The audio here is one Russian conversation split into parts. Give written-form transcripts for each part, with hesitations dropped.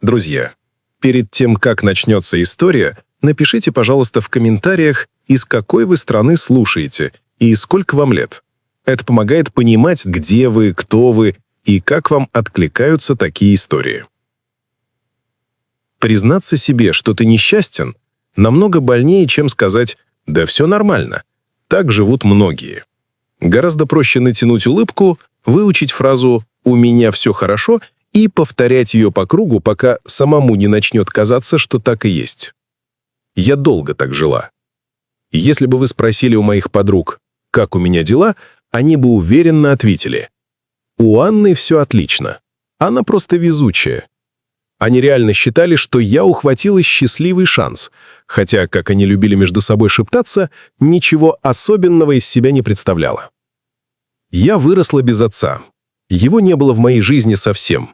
Друзья, перед тем, как начнется история, напишите, пожалуйста, в комментариях, из какой вы страны слушаете и сколько вам лет. Это помогает понимать, где вы, кто вы и как вам откликаются такие истории. Признаться себе, что ты несчастен, намного больнее, чем сказать «да все нормально». Так живут многие. Гораздо проще натянуть улыбку, выучить фразу «у меня все хорошо» и повторять ее по кругу, пока самому не начнет казаться, что так и есть. Я долго так жила. Если бы вы спросили у моих подруг, как у меня дела, они бы уверенно ответили: «У Анны все отлично. Она просто везучая». Они реально считали, что я ухватила счастливый шанс, хотя, как они любили между собой шептаться, ничего особенного из себя не представляла. Я выросла без отца. Его не было в моей жизни совсем.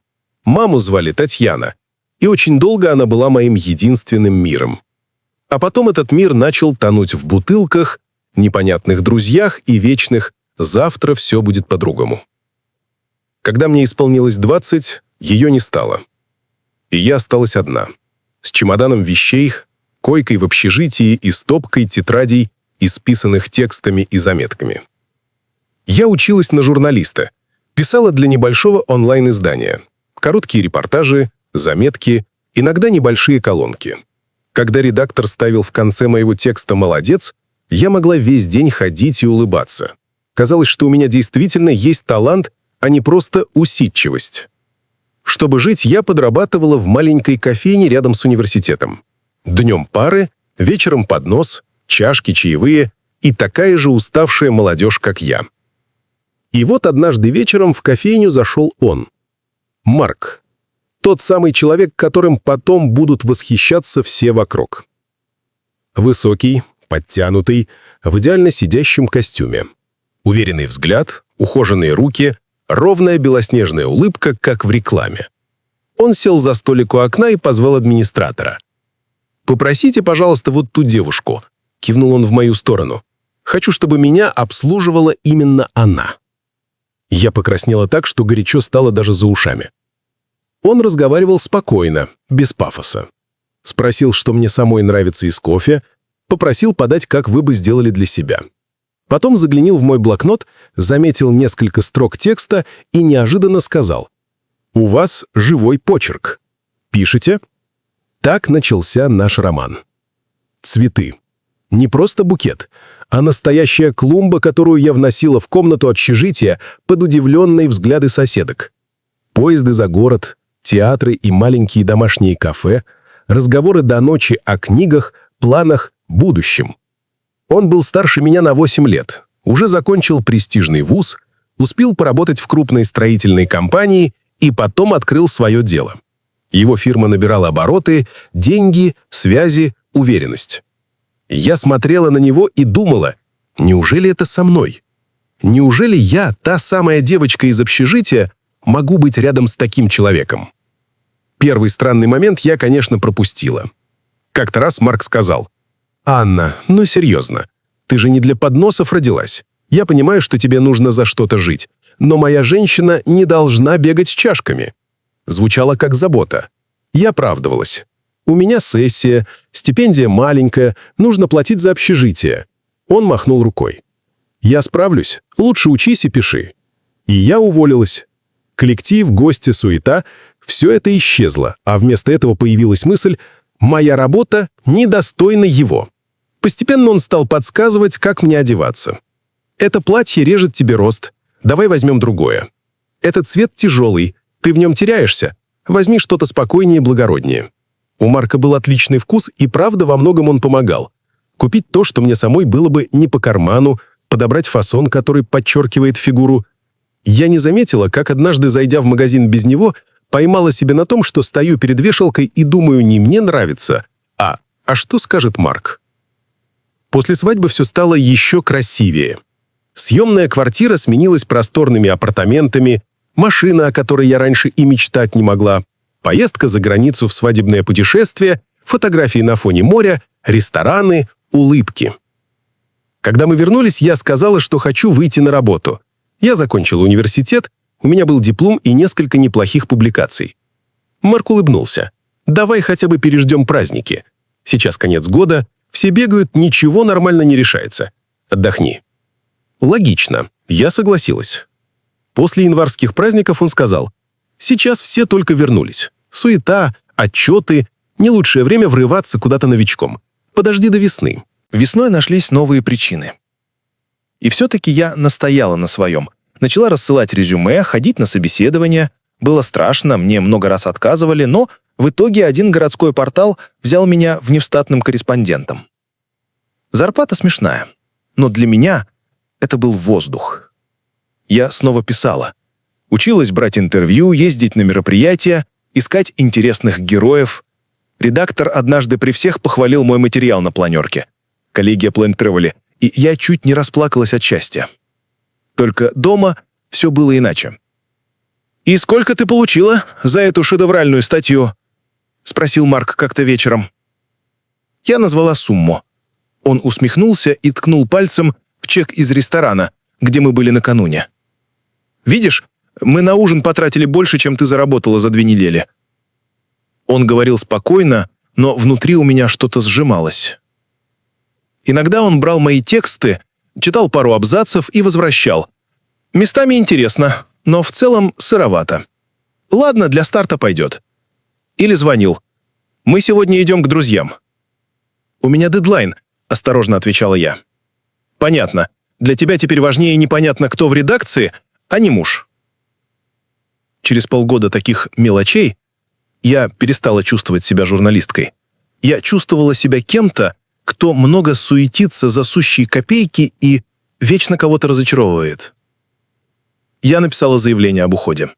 Маму звали Татьяна, и очень долго она была моим единственным миром. А потом этот мир начал тонуть в бутылках, непонятных друзьях и вечных «завтра все будет по-другому». Когда мне исполнилось 20, ее не стало. И я осталась одна, с чемоданом вещей, койкой в общежитии и стопкой тетрадей, исписанных текстами и заметками. Я училась на журналиста, писала для небольшого онлайн-издания. Короткие репортажи, заметки, иногда небольшие колонки. Когда редактор ставил в конце моего текста «молодец», я могла весь день ходить и улыбаться. Казалось, что у меня действительно есть талант, а не просто усидчивость. Чтобы жить, я подрабатывала в маленькой кофейне рядом с университетом. Днем пары, вечером поднос, чашки, чаевые и такая же уставшая молодежь, как я. И вот однажды вечером в кофейню зашел он. Марк. Тот самый человек, которым потом будут восхищаться все вокруг. Высокий, подтянутый, в идеально сидящем костюме. Уверенный взгляд, ухоженные руки, ровная белоснежная улыбка, как в рекламе. Он сел за столик у окна и позвал администратора. «Попросите, пожалуйста, вот ту девушку», — кивнул он в мою сторону. «Хочу, чтобы меня обслуживала именно она». Я покраснела так, что горячо стало даже за ушами. Он разговаривал спокойно, без пафоса. Спросил, что мне самой нравится из кофе, попросил подать, как вы бы сделали для себя. Потом заглянул в мой блокнот, заметил несколько строк текста и неожиданно сказал: «У вас живой почерк. Пишете?» Так начался наш роман. Цветы. Не просто букет, а настоящая клумба, которую я вносила в комнату общежития под удивленные взгляды соседок. Поезды за город, театры и маленькие домашние кафе, разговоры до ночи о книгах, планах, будущем. Он был старше меня на 8 лет, уже закончил престижный вуз, успел поработать в крупной строительной компании и потом открыл свое дело. Его фирма набирала обороты, деньги, связи, уверенность. Я смотрела на него и думала: неужели это со мной? Неужели я, та самая девочка из общежития, могу быть рядом с таким человеком? Первый странный момент я, конечно, пропустила. Как-то раз Марк сказал: «Анна, ну серьезно, ты же не для подносов родилась. Я понимаю, что тебе нужно за что-то жить, но моя женщина не должна бегать с чашками». Звучало как забота. Я оправдывалась. «У меня сессия, стипендия маленькая, нужно платить за общежитие». Он махнул рукой. «Я справлюсь, лучше учись и пиши». И я уволилась. Коллектив, гости, суета — все это исчезло, а вместо этого появилась мысль: «моя работа недостойна его». Постепенно он стал подсказывать, как мне одеваться. «Это платье режет тебе рост, давай возьмем другое. Этот цвет тяжелый, ты в нем теряешься, возьми что-то спокойнее и благороднее». У Марка был отличный вкус, и правда во многом он помогал. Купить то, что мне самой было бы не по карману, подобрать фасон, который подчеркивает фигуру. Я не заметила, как однажды, зайдя в магазин без него, поймала себя на том, что стою перед вешалкой и думаю, не мне нравится, а что скажет Марк? После свадьбы все стало еще красивее. Съемная квартира сменилась просторными апартаментами, машина, о которой я раньше и мечтать не могла, поездка за границу в свадебное путешествие, фотографии на фоне моря, рестораны, улыбки. Когда мы вернулись, я сказала, что хочу выйти на работу. Я закончила университет, у меня был диплом и несколько неплохих публикаций. Марк улыбнулся. Давай хотя бы переждем праздники. Сейчас конец года, все бегают, ничего нормально не решается. Отдохни». Логично, я согласилась. После январских праздников он сказал: «Сейчас все только вернулись. Суета, отчеты, не лучшее время врываться куда-то новичком. Подожди до весны». Весной нашлись новые причины. И все-таки я настояла на своем. Начала рассылать резюме, ходить на собеседования. Было страшно, мне много раз отказывали, но в итоге один городской портал взял меня внештатным корреспондентом. Зарплата смешная, но для меня это был воздух. Я снова писала. Училась брать интервью, ездить на мероприятия, искать интересных героев. Редактор однажды при всех похвалил мой материал на планерке. Коллеги Planet Travel, и я чуть не расплакалась от счастья. Только дома все было иначе. «И сколько ты получила за эту шедевральную статью?» — спросил Марк как-то вечером. Я назвала сумму. Он усмехнулся и ткнул пальцем в чек из ресторана, где мы были накануне. «Видишь, мы на ужин потратили больше, чем ты заработала за 2 недели». Он говорил спокойно, но внутри у меня что-то сжималось. Иногда он брал мои тексты, читал пару абзацев и возвращал. Местами интересно, но в целом сыровато. Ладно, для старта пойдет. Или звонил. «Мы сегодня идем к друзьям». «У меня дедлайн», — осторожно отвечала я. «Понятно. Для тебя теперь важнее непонятно, кто в редакции, а не муж». Через полгода таких мелочей я перестала чувствовать себя журналисткой. Я чувствовала себя кем-то, кто много суетится за сущие копейки и вечно кого-то разочаровывает. Я написала заявление об уходе.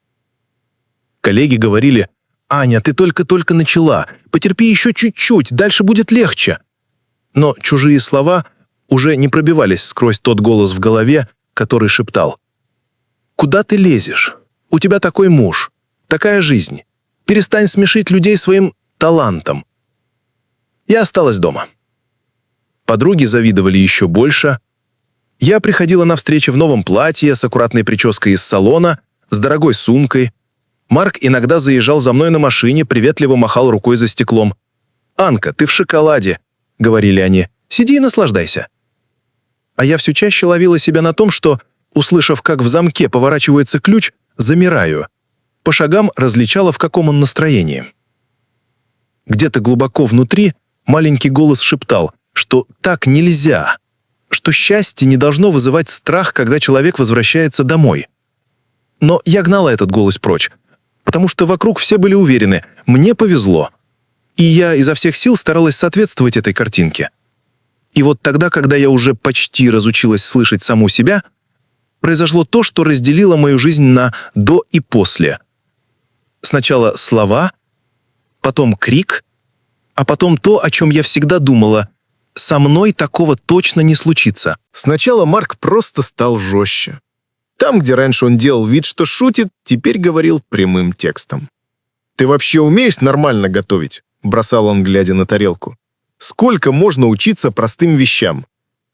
Коллеги говорили: «Аня, ты только-только начала, потерпи еще чуть-чуть, дальше будет легче». Но чужие слова уже не пробивались сквозь тот голос в голове, который шептал: «Куда ты лезешь? У тебя такой муж, такая жизнь. Перестань смешить людей своим талантом». Я осталась дома. Подруги завидовали еще больше. Я приходила на встречи в новом платье, с аккуратной прической из салона, с дорогой сумкой. Марк иногда заезжал за мной на машине, приветливо махал рукой за стеклом. «Анка, ты в шоколаде», — говорили они, — «сиди и наслаждайся». А я все чаще ловила себя на том, что, услышав, как в замке поворачивается ключ, замираю. По шагам различала, в каком он настроении. Где-то глубоко внутри маленький голос шептал, что так нельзя, что счастье не должно вызывать страх, когда человек возвращается домой. Но я гнала этот голос прочь, потому что вокруг все были уверены, мне повезло. И я изо всех сил старалась соответствовать этой картинке. И вот тогда, когда я уже почти разучилась слышать саму себя, произошло то, что разделило мою жизнь на «до» и «после». Сначала слова, потом крик, а потом то, о чем я всегда думала: «Со мной такого точно не случится». Сначала Марк просто стал жестче. Там, где раньше он делал вид, что шутит, теперь говорил прямым текстом. «Ты вообще умеешь нормально готовить?» — бросал он, глядя на тарелку. «Сколько можно учиться простым вещам?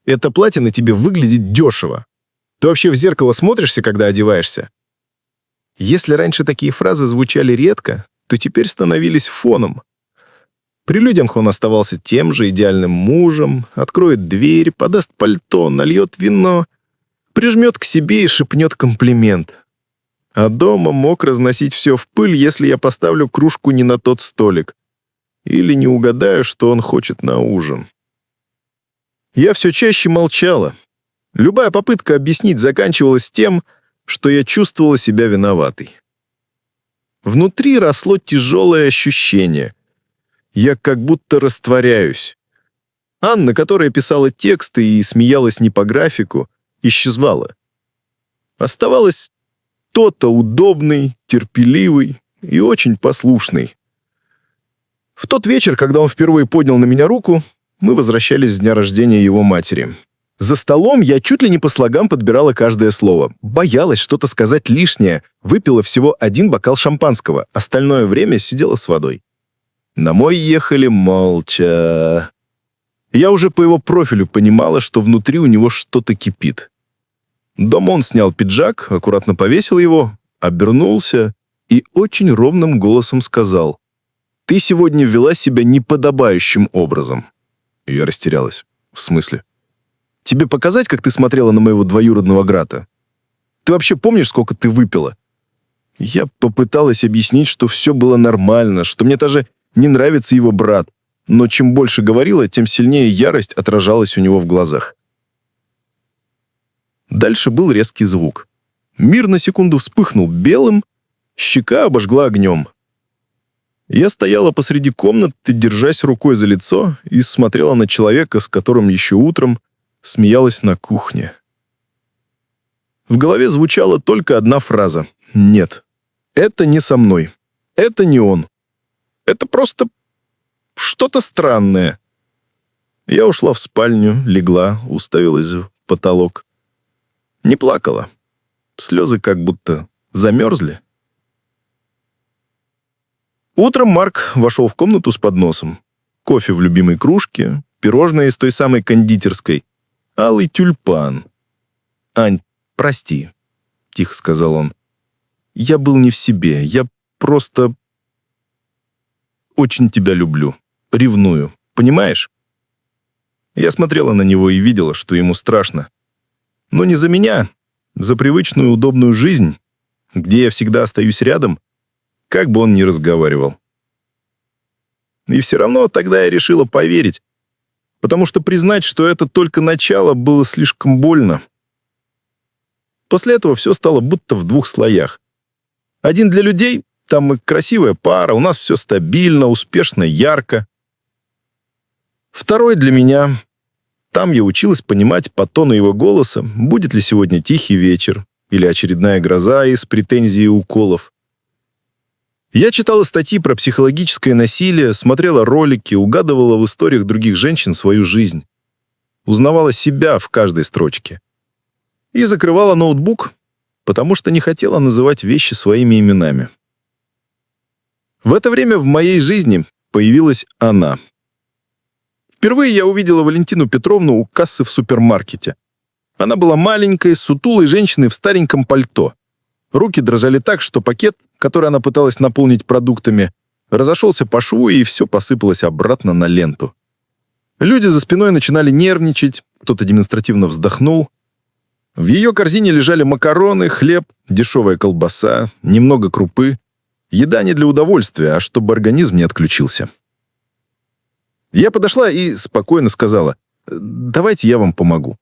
Это платье на тебе выглядит дешево. Ты вообще в зеркало смотришься, когда одеваешься?» Если раньше такие фразы звучали редко, то теперь становились фоном. При людях он оставался тем же идеальным мужем, откроет дверь, подаст пальто, нальет вино, прижмет к себе и шепнет комплимент. А дома мог разносить все в пыль, если я поставлю кружку не на тот столик или не угадаю, что он хочет на ужин. Я все чаще молчала. Любая попытка объяснить заканчивалась тем, что я чувствовала себя виноватой. Внутри росло тяжелое ощущение. Я как будто растворяюсь. Анна, которая писала тексты и смеялась не по графику, исчезала. Оставалась кто-то удобный, терпеливый и очень послушный. В тот вечер, когда он впервые поднял на меня руку, мы возвращались с дня рождения его матери. За столом я чуть ли не по слогам подбирала каждое слово. Боялась что-то сказать лишнее, выпила всего 1 бокал шампанского, остальное время сидела с водой. Домой ехали молча. Я уже по его профилю понимала, что внутри у него что-то кипит. Дома он снял пиджак, аккуратно повесил его, обернулся и очень ровным голосом сказал: Ты сегодня вела себя неподобающим образом». Я растерялась. «В смысле? Тебе показать, как ты смотрела на моего двоюродного Грата? Ты вообще помнишь, сколько ты выпила?» Я попыталась объяснить, что все было нормально, что мне даже не нравится его брат, но чем больше говорила, тем сильнее ярость отражалась у него в глазах. Дальше был резкий звук. Мир на секунду вспыхнул белым, щека обожгла огнем. Я стояла посреди комнаты, держась рукой за лицо, и смотрела на человека, с которым еще утром смеялась на кухне. В голове звучала только одна фраза: «Нет, это не со мной. Это не он. Это просто что-то странное». Я ушла в спальню, легла, уставилась в потолок. Не плакала. Слезы как будто замерзли. Утром Марк вошел в комнату с подносом. Кофе в любимой кружке, пирожное из той самой кондитерской, алый тюльпан. «Ань, прости», — тихо сказал он. «Я был не в себе, я просто очень тебя люблю, ревную, понимаешь?» Я смотрела на него и видела, что ему страшно. Но не за меня, за привычную удобную жизнь, где я всегда остаюсь рядом, как бы он ни разговаривал. И все равно тогда я решила поверить, потому что признать, что это только начало, было слишком больно. После этого все стало будто в двух слоях. Один для людей, там мы красивая пара, у нас все стабильно, успешно, ярко. Второй для меня. Там я училась понимать по тону его голоса, будет ли сегодня тихий вечер или очередная гроза из претензий и уколов. Я читала статьи про психологическое насилие, смотрела ролики, угадывала в историях других женщин свою жизнь. Узнавала себя в каждой строчке. И закрывала ноутбук, потому что не хотела называть вещи своими именами. В это время в моей жизни появилась она. Впервые я увидела Валентину Петровну у кассы в супермаркете. Она была маленькой, сутулой женщиной в стареньком пальто. Руки дрожали так, что пакет, который она пыталась наполнить продуктами, разошелся по шву, и все посыпалось обратно на ленту. Люди за спиной начинали нервничать, кто-то демонстративно вздохнул. В ее корзине лежали макароны, хлеб, дешевая колбаса, немного крупы. Еда не для удовольствия, а чтобы организм не отключился. Я подошла и спокойно сказала: «Давайте я вам помогу».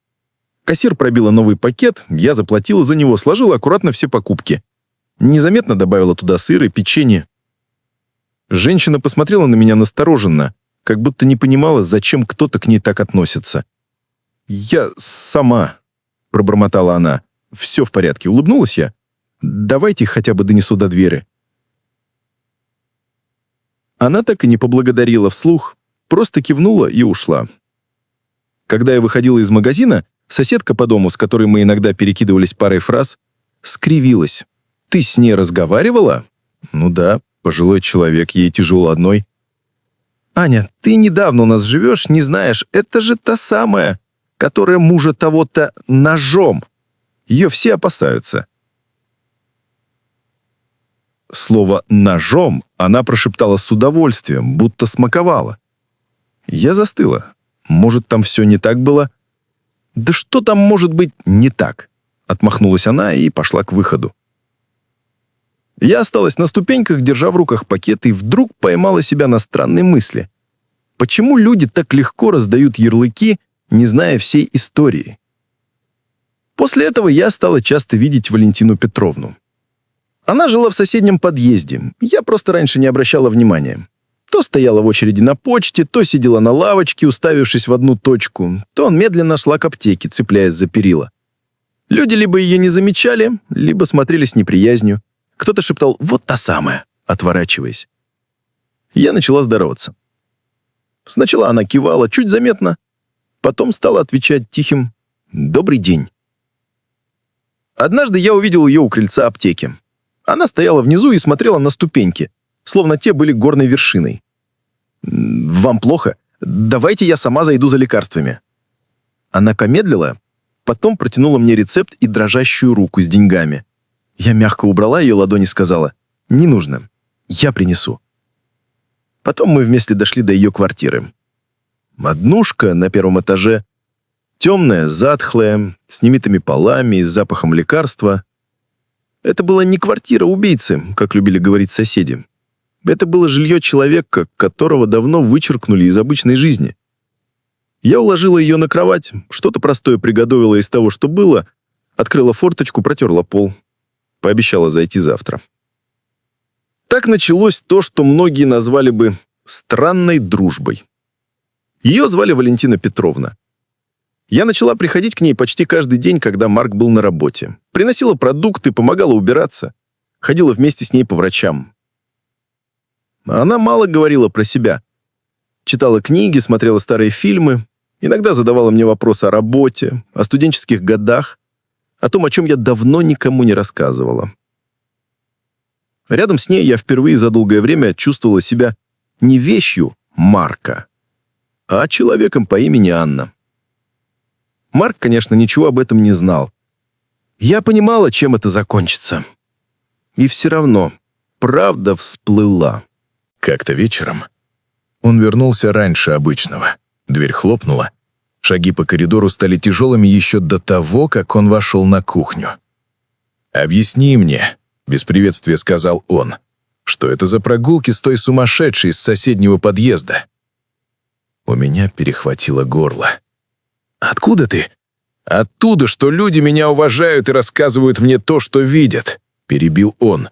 Кассир пробила новый пакет, я заплатила за него, сложила аккуратно все покупки. Незаметно добавила туда сыр и печенье. Женщина посмотрела на меня настороженно, как будто не понимала, зачем кто-то к ней так относится. «Я сама», — пробормотала она. «Все в порядке», — улыбнулась я. «Давайте хотя бы донесу до двери». Она так и не поблагодарила вслух, просто кивнула и ушла. Когда я выходила из магазина, соседка по дому, с которой мы иногда перекидывались парой фраз, скривилась. «Ты с ней разговаривала?» «Ну да, пожилой человек, ей тяжело одной». «Аня, ты недавно у нас живешь, не знаешь, это же та самая, которая мужа того-то ножом. Ее все опасаются». Слово «ножом» она прошептала с удовольствием, будто смаковала. Я застыла. Может, там все не так было? «Да что там может быть не так?» Отмахнулась она и пошла к выходу. Я осталась на ступеньках, держа в руках пакет, и вдруг поймала себя на странной мысли. Почему люди так легко раздают ярлыки, не зная всей истории? После этого я стала часто видеть Валентину Петровну. Она жила в соседнем подъезде, я просто раньше не обращала внимания. То стояла в очереди на почте, то сидела на лавочке, уставившись в одну точку, то медленно шла к аптеке, цепляясь за перила. Люди либо ее не замечали, либо смотрели с неприязнью. Кто-то шептал «вот та самая», отворачиваясь. Я начала здороваться. Сначала она кивала чуть заметно, потом стала отвечать тихим «добрый день». Однажды я увидел ее у крыльца аптеки. Она стояла внизу и смотрела на ступеньки, словно те были горной вершиной. «Вам плохо? Давайте я сама зайду за лекарствами». Она помедлила, потом протянула мне рецепт и дрожащую руку с деньгами. Я мягко убрала ее ладонь и сказала: «Не нужно, я принесу». Потом мы вместе дошли до ее квартиры. Однушка на первом этаже, темная, затхлая, с немытыми полами и с запахом лекарства. Это была не квартира убийцы, как любили говорить соседи. Это было жилье человека, которого давно вычеркнули из обычной жизни. Я уложила ее на кровать, что-то простое приготовила из того, что было, открыла форточку, протерла пол. Пообещала зайти завтра. Так началось то, что многие назвали бы странной дружбой. Ее звали Валентина Петровна. Я начала приходить к ней почти каждый день, когда Марк был на работе. Приносила продукты, помогала убираться. Ходила вместе с ней по врачам. Она мало говорила про себя. Читала книги, смотрела старые фильмы. Иногда задавала мне вопросы о работе, о студенческих годах, о том, о чем я давно никому не рассказывала. Рядом с ней я впервые за долгое время чувствовала себя не вещью Марка, а человеком по имени Анна. Марк, конечно, ничего об этом не знал. Я понимала, чем это закончится. И все равно правда всплыла. Как-то вечером он вернулся раньше обычного. Дверь хлопнула. Шаги по коридору стали тяжелыми еще до того, как он вошел на кухню. «Объясни мне», — без приветствия сказал он, «что это за прогулки с той сумасшедшей с соседнего подъезда?» У меня перехватило горло. «Откуда ты?» «Оттуда, что люди меня уважают и рассказывают мне то, что видят», — перебил он.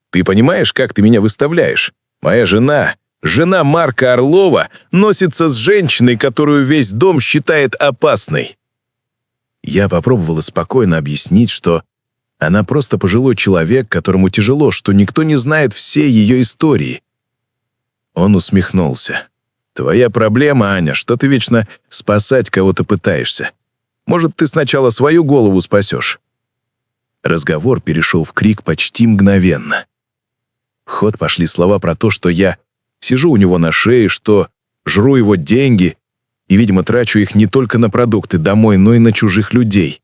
«Ты понимаешь, как ты меня выставляешь? Моя жена Марка Орлова, носится с женщиной, которую весь дом считает опасной». Я попробовала спокойно объяснить, что она просто пожилой человек, которому тяжело, что никто не знает всей ее истории. Он усмехнулся. «Твоя проблема, Аня, что ты вечно спасать кого-то пытаешься. Может, ты сначала свою голову спасешь?» Разговор перешел в крик почти мгновенно. В ход пошли слова про то, что я сижу у него на шее, что жру его деньги и, видимо, трачу их не только на продукты домой, но и на чужих людей.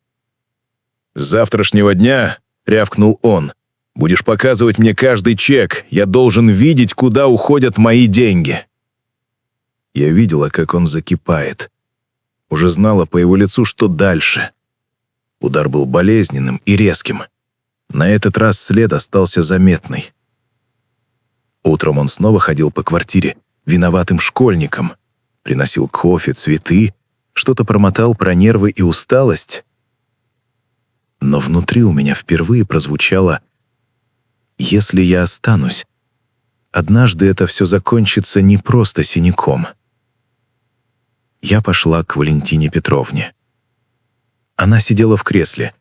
«С завтрашнего дня», — рявкнул он, — «будешь показывать мне каждый чек, я должен видеть, куда уходят мои деньги». Я видела, как он закипает. Уже знала по его лицу, что дальше. Удар был болезненным и резким. На этот раз след остался заметный. Утром он снова ходил по квартире виноватым школьником. Приносил кофе, цветы, что-то промотал про нервы и усталость. Но внутри у меня впервые прозвучало: «Если я останусь, однажды это все закончится не просто синяком». Я пошла к Валентине Петровне. Она сидела в кресле,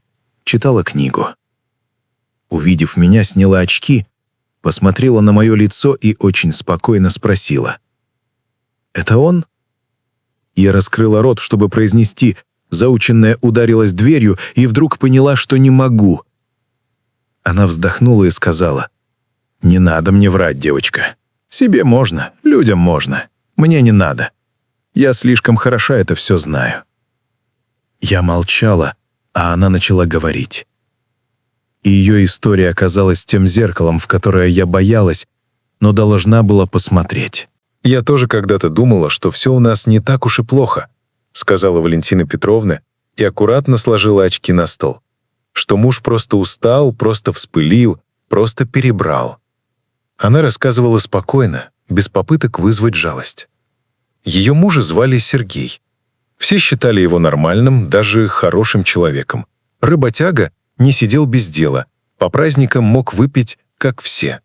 читала книгу. Увидев меня, сняла очки, посмотрела на мое лицо и очень спокойно спросила: «Это он?» Я раскрыла рот, чтобы произнести, заученная ударилась дверью и вдруг поняла, что не могу. Она вздохнула и сказала: «Не надо мне врать, девочка. Себе можно, людям можно. Мне не надо. Я слишком хорошо это все знаю». Я молчала, а она начала говорить. И ее история оказалась тем зеркалом, в которое я боялась, но должна была посмотреть. «Я тоже когда-то думала, что все у нас не так уж и плохо», сказала Валентина Петровна и аккуратно сложила очки на стол. Что муж просто устал, просто вспылил, просто перебрал. Она рассказывала спокойно, без попыток вызвать жалость. Ее мужа звали Сергей. Все считали его нормальным, даже хорошим человеком. Работяга не сидел без дела, по праздникам мог выпить, как все.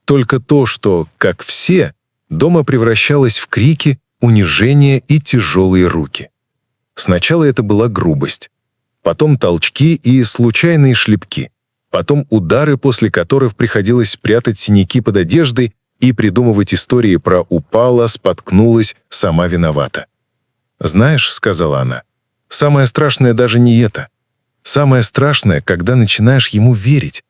Только то, что, как все, дома превращалось в крики, унижение и тяжелые руки. Сначала это была грубость, потом толчки и случайные шлепки, потом удары, после которых приходилось прятать синяки под одеждой и придумывать истории про «упала», «споткнулась», «сама виновата». «Знаешь», — сказала она, — «самое страшное даже не это. Самое страшное, когда начинаешь ему верить.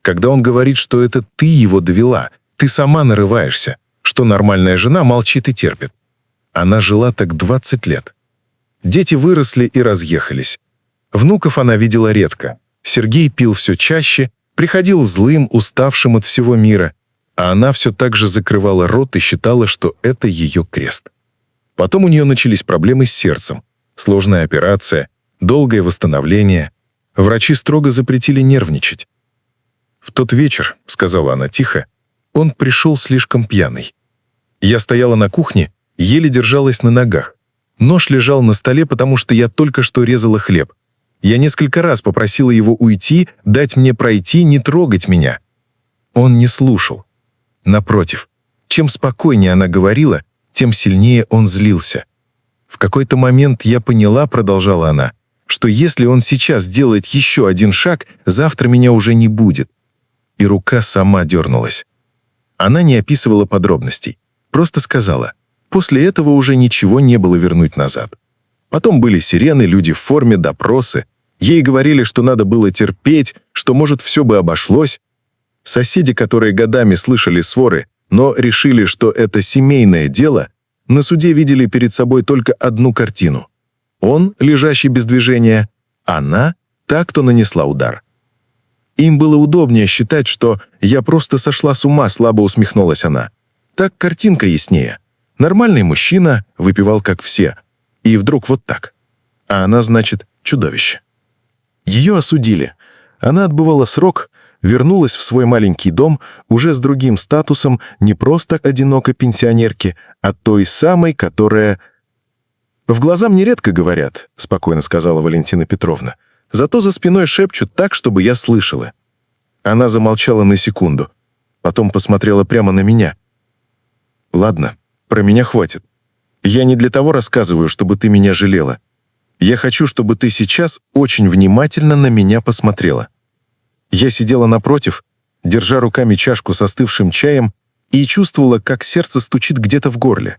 Когда он говорит, что это ты его довела, ты сама нарываешься, что нормальная жена молчит и терпит. Она жила так 20 лет. Дети выросли и разъехались. Внуков она видела редко. Сергей пил все чаще, приходил злым, уставшим от всего мира. А она все так же закрывала рот и считала, что это ее крест. Потом у нее начались проблемы с сердцем, сложная операция, долгое восстановление. Врачи строго запретили нервничать. «В тот вечер, — сказала она тихо, — он пришел слишком пьяный. Я стояла на кухне, еле держалась на ногах. Нож лежал на столе, потому что я только что резала хлеб. Я несколько раз попросила его уйти, дать мне пройти, не трогать меня. Он не слушал. Напротив, чем спокойнее она говорила, тем сильнее он злился. В какой-то момент я поняла, — продолжала она, — что если он сейчас сделает еще один шаг, завтра меня уже не будет. И рука сама дернулась. Она не описывала подробностей, просто сказала, после этого уже ничего не было вернуть назад. Потом были сирены, люди в форме, допросы. Ей говорили, что надо было терпеть, что, может, все бы обошлось. Соседи, которые годами слышали своры, но решили, что это семейное дело, на суде видели перед собой только одну картину. Он, лежащий без движения, она, та, кто нанесла удар. Им было удобнее считать, что я просто сошла с ума, слабо усмехнулась она. Так картинка яснее. Нормальный мужчина выпивал, как все. И вдруг вот так. А она, значит, чудовище. Ее осудили. Она отбывала срок, вернулась в свой маленький дом уже с другим статусом, не просто одинокой пенсионерки, а той самой, которая... «В глаза мне редко говорят», — спокойно сказала Валентина Петровна. «Зато за спиной шепчут так, чтобы я слышала». Она замолчала на секунду, потом посмотрела прямо на меня. «Ладно, про меня хватит. Я не для того рассказываю, чтобы ты меня жалела. Я хочу, чтобы ты сейчас очень внимательно на меня посмотрела». Я сидела напротив, держа руками чашку с остывшим чаем, и чувствовала, как сердце стучит где-то в горле.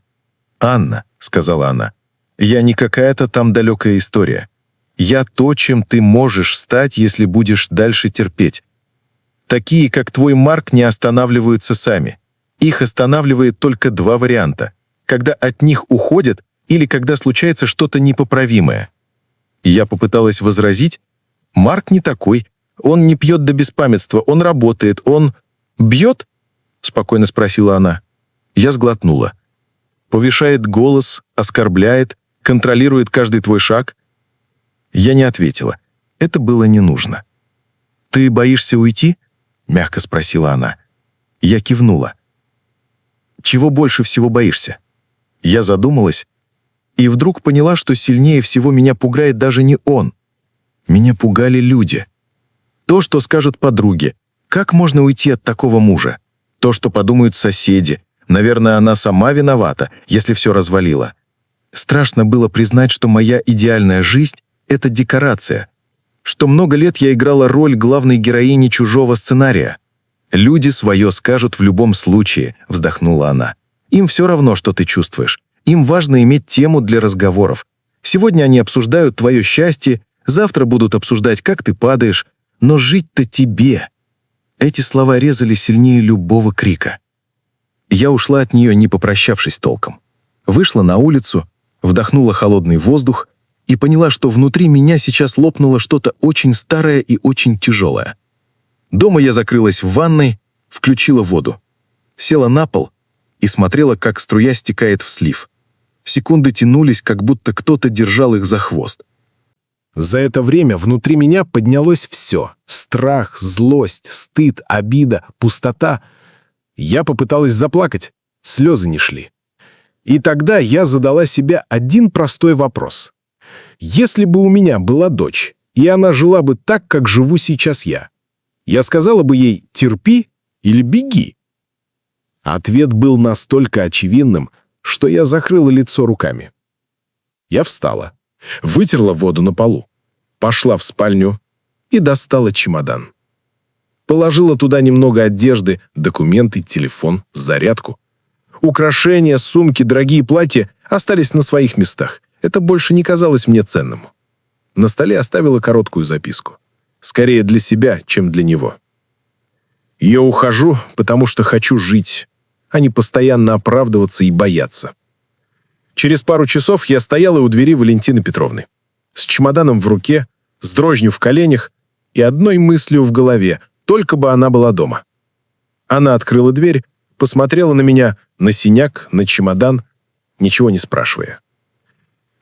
«Анна», — сказала она, — «я не какая-то там далекая история. Я то, чем ты можешь стать, если будешь дальше терпеть. Такие, как твой Марк, не останавливаются сами. Их останавливает только два варианта. Когда от них уходят или когда случается что-то непоправимое». Я попыталась возразить. «Марк не такой. Он не пьет до беспамятства, он работает, он...» «Бьет?» — спокойно спросила она. Я сглотнула. «Повышает голос, оскорбляет, контролирует каждый твой шаг?» Я не ответила. Это было не нужно. «Ты боишься уйти?» — мягко спросила она. Я кивнула. «Чего больше всего боишься?» Я задумалась и вдруг поняла, что сильнее всего меня пугает даже не он. Меня пугали люди. То, что скажут подруги. Как можно уйти от такого мужа? То, что подумают соседи. Наверное, она сама виновата, если все развалила. Страшно было признать, что моя идеальная жизнь — это декорация. Что много лет я играла роль главной героини чужого сценария. «Люди свое скажут в любом случае», — вздохнула она. «Им все равно, что ты чувствуешь. Им важно иметь тему для разговоров. Сегодня они обсуждают твое счастье, завтра будут обсуждать, как ты падаешь. Но жить-то тебе». Эти слова резали сильнее любого крика. Я ушла от нее, не попрощавшись толком. Вышла на улицу, вдохнула холодный воздух и поняла, что внутри меня сейчас лопнуло что-то очень старое и очень тяжелое. Дома я закрылась в ванной, включила воду. Села на пол и смотрела, как струя стекает в слив. Секунды тянулись, как будто кто-то держал их за хвост. За это время внутри меня поднялось все. Страх, злость, стыд, обида, пустота. Я попыталась заплакать, слезы не шли. И тогда я задала себе один простой вопрос. Если бы у меня была дочь, и она жила бы так, как живу сейчас я сказала бы ей «терпи» или «беги». Ответ был настолько очевидным, что я закрыла лицо руками. Я встала, вытерла воду на полу, пошла в спальню и достала чемодан. Положила туда немного одежды, документы, телефон, зарядку. Украшения, сумки, дорогие платья остались на своих местах. Это больше не казалось мне ценным. На столе оставила короткую записку. Скорее для себя, чем для него. Я ухожу, потому что хочу жить, а не постоянно оправдываться и бояться. Через пару часов я стояла у двери Валентины Петровны. С чемоданом в руке, с дрожью в коленях и одной мыслью в голове, только бы она была дома. Она открыла дверь, посмотрела на меня, на синяк, на чемодан, ничего не спрашивая.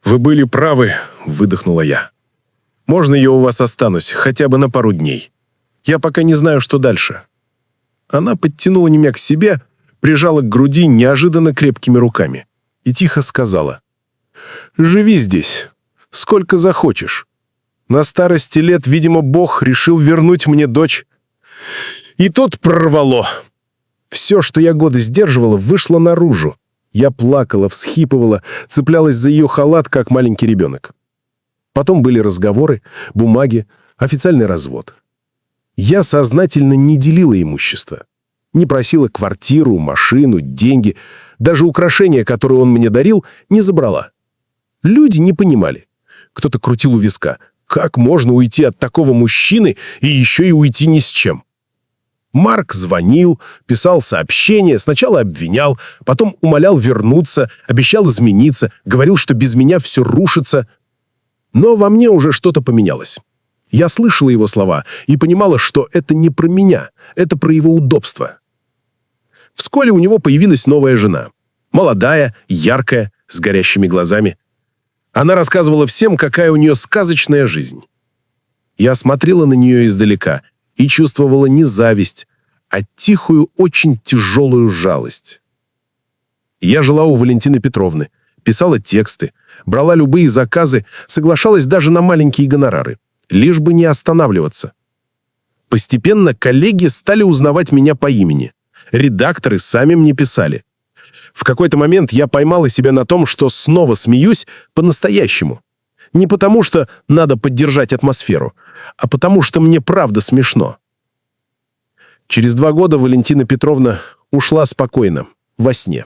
«Вы были правы», — выдохнула я. «Можно я у вас останусь, хотя бы на пару дней? Я пока не знаю, что дальше». Она подтянула меня к себе, прижала к груди неожиданно крепкими руками и тихо сказала: «Живи здесь, сколько захочешь. На старости лет, видимо, Бог решил вернуть мне дочь». И тут прорвало. Все, что я годы сдерживала, вышло наружу. Я плакала, всхипывала, цеплялась за ее халат, как маленький ребенок. Потом были разговоры, бумаги, официальный развод. Я сознательно не делила имущество. Не просила квартиру, машину, деньги. Даже украшения, которые он мне дарил, не забрала. Люди не понимали. Кто-то крутил у виска. Как можно уйти от такого мужчины и еще и уйти ни с чем? Марк звонил, писал сообщения, сначала обвинял, потом умолял вернуться, обещал измениться, говорил, что без меня все рушится. Но во мне уже что-то поменялось. Я слышала его слова и понимала, что это не про меня, это про его удобство. Вскоре у него появилась новая жена. Молодая, яркая, с горящими глазами. Она рассказывала всем, какая у нее сказочная жизнь. Я смотрела на нее издалека и чувствовала не зависть, а тихую, очень тяжелую жалость. Я жила у Валентины Петровны, писала тексты, брала любые заказы, соглашалась даже на маленькие гонорары, лишь бы не останавливаться. Постепенно коллеги стали узнавать меня по имени. Редакторы сами мне писали. В какой-то момент я поймала себя на том, что снова смеюсь по-настоящему. Не потому, что надо поддержать атмосферу, а потому, что мне правда смешно. Через 2 года Валентина Петровна ушла спокойно, во сне.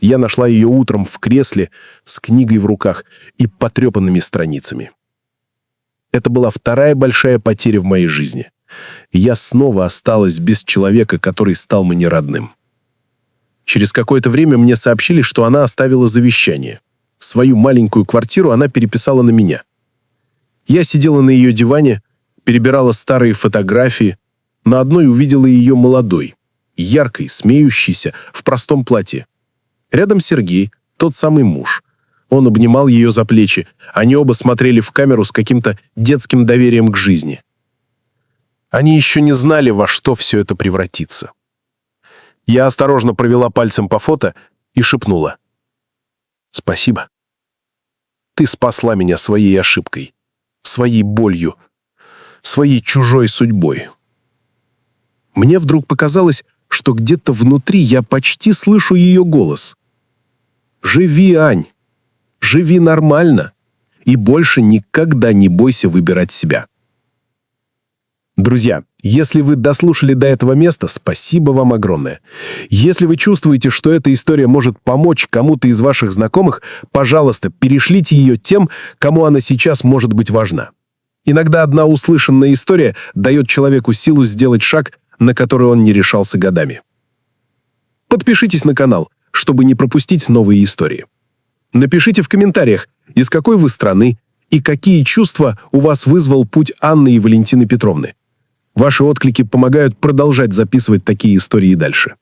Я нашла ее утром в кресле с книгой в руках и потрепанными страницами. Это была вторая большая потеря в моей жизни. Я снова осталась без человека, который стал мне родным. Через какое-то время мне сообщили, что она оставила завещание. Свою маленькую квартиру она переписала на меня. Я сидела на ее диване, перебирала старые фотографии. На одной увидела ее молодой, яркой, смеющейся, в простом платье. Рядом Сергей, тот самый муж. Он обнимал ее за плечи. Они оба смотрели в камеру с каким-то детским доверием к жизни. Они еще не знали, во что все это превратится. Я осторожно провела пальцем по фото и шепнула: «Спасибо. Ты спасла меня своей ошибкой, своей болью, своей чужой судьбой». Мне вдруг показалось, что где-то внутри я почти слышу ее голос. «Живи, Ань, живи нормально и больше никогда не бойся выбирать себя». Друзья, если вы дослушали до этого места, спасибо вам огромное. Если вы чувствуете, что эта история может помочь кому-то из ваших знакомых, пожалуйста, перешлите ее тем, кому она сейчас может быть важна. Иногда одна услышанная история дает человеку силу сделать шаг, на который он не решался годами. Подпишитесь на канал, чтобы не пропустить новые истории. Напишите в комментариях, из какой вы страны и какие чувства у вас вызвал путь Анны и Валентины Петровны. Ваши отклики помогают продолжать записывать такие истории дальше.